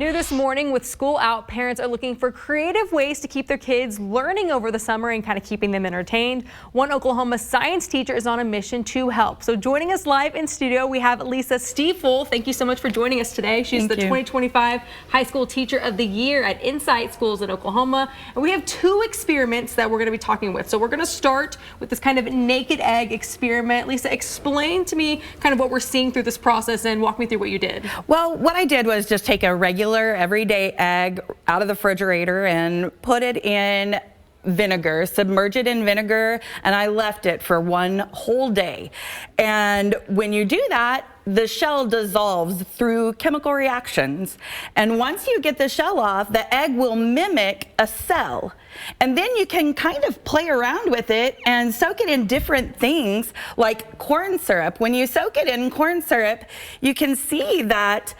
New this morning, with school out, parents are looking for creative ways to keep their kids learning over the summer and kind of keeping them entertained. One Oklahoma science teacher is on a mission to help. So joining us live in studio, we have Lisa Stiefel. Thank you so much for joining us today. She's the 2025 High School Teacher of the Year at Insight Schools in Oklahoma. And we have two experiments that we're going to be talking with. So we're going to start with this kind of naked egg experiment. Lisa, explain to me kind of what we're seeing through this process and walk me through what you did. Well, what I did was just take a regular everyday egg out of the refrigerator and put it in vinegar, submerge it in vinegar, and I left it for one whole day. And when you do that, the shell dissolves through chemical reactions. And once you get the shell off, the egg will mimic a cell. And then you can kind of play around with it and soak it in different things like corn syrup. When you soak it in corn syrup, you can see that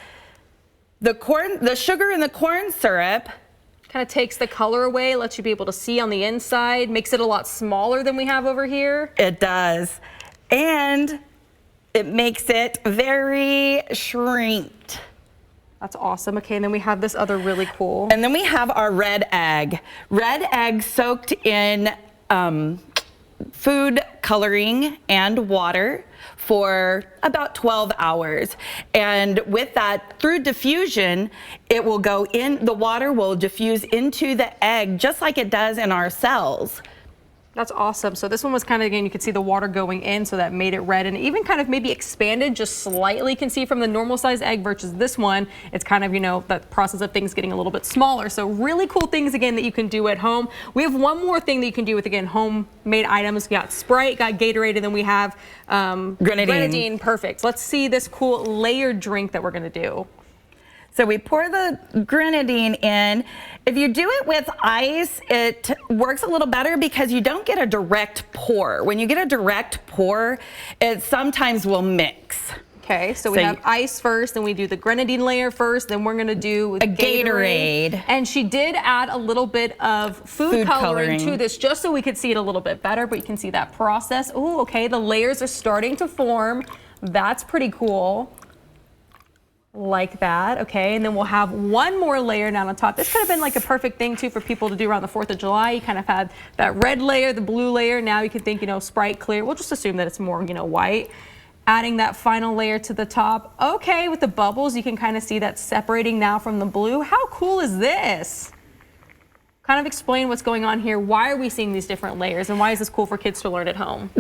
the sugar in the corn syrup kind of takes the color away, lets you be able to see on the inside, makes it a lot smaller than we have over here. It does. And it makes it very shrinked. That's awesome. Okay, and then we have this other really cool. And then we have our red egg. Red egg soaked in food coloring and water for about 12 hours. And with that, through diffusion, it will go in, the water will diffuse into the egg just like it does in our cells. That's awesome. So this one was kind of, again, you could see the water going in, so that made it red, and even kind of maybe expanded just slightly. You can see from the normal size egg versus this one, it's kind of, you know, the process of things getting a little bit smaller. So really cool things, again, that you can do at home. We have one more thing that you can do with, again, homemade items. We got Sprite, got Gatorade, and then we have grenadine. Perfect. Let's see this cool layered drink that we're going to do. So we pour the grenadine in. If you do it with ice, it works a little better because you don't get a direct pour. When you get a direct pour, it sometimes will mix. Okay, so we have ice first, then we do the grenadine layer first, then we're gonna do a Gatorade. And she did add a little bit of food coloring to this just so we could see it a little bit better, but you can see that process. Oh, okay, the layers are starting to form. That's pretty cool. Like that, okay, and then we'll have one more layer down on top. This could have been like a perfect thing too for people to do around the 4th of July. You kind of had that red layer, the blue layer. Now you can think, you know, Sprite clear. We'll just assume that it's more, you know, white. Adding that final layer to the top. Okay, with the bubbles, you can kind of see that separating now from the blue. How cool is this? Kind of explain what's going on here. Why are we seeing these different layers, and why is this cool for kids to learn at home?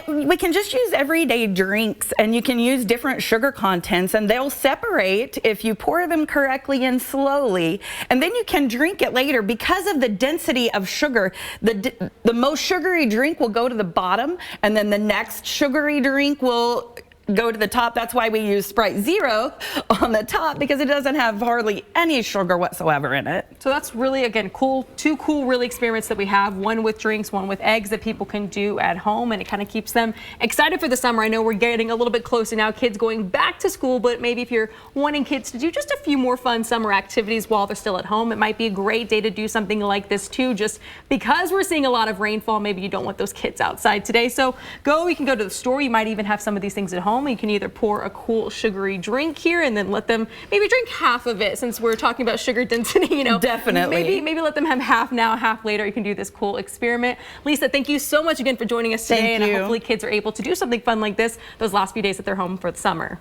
We can just use everyday drinks, and you can use different sugar contents, and they'll separate if you pour them correctly and slowly, and then you can drink it later. Because of the density of sugar, the most sugary drink will go to the bottom, and then the next sugary drink will go to the top. That's why we use Sprite Zero on the top, because it doesn't have hardly any sugar whatsoever in it. So that's really, again, cool. Two cool really experiments that we have, one with drinks, one with eggs that people can do at home, and it kind of keeps them excited for the summer. I know we're getting a little bit closer now, kids going back to school, but maybe if you're wanting kids to do just a few more fun summer activities while they're still at home, it might be a great day to do something like this too, just because we're seeing a lot of rainfall. Maybe you don't want those kids outside today. So you can go to the store. You might even have some of these things at home. You can either pour a cool sugary drink here and then let them maybe drink half of it, since we're talking about sugar density, you know. Definitely. Maybe let them have half now, half later. You can do this cool experiment. Lisa, thank you so much again for joining us today. Thank you. And hopefully kids are able to do something fun like this those last few days that they're home for the summer.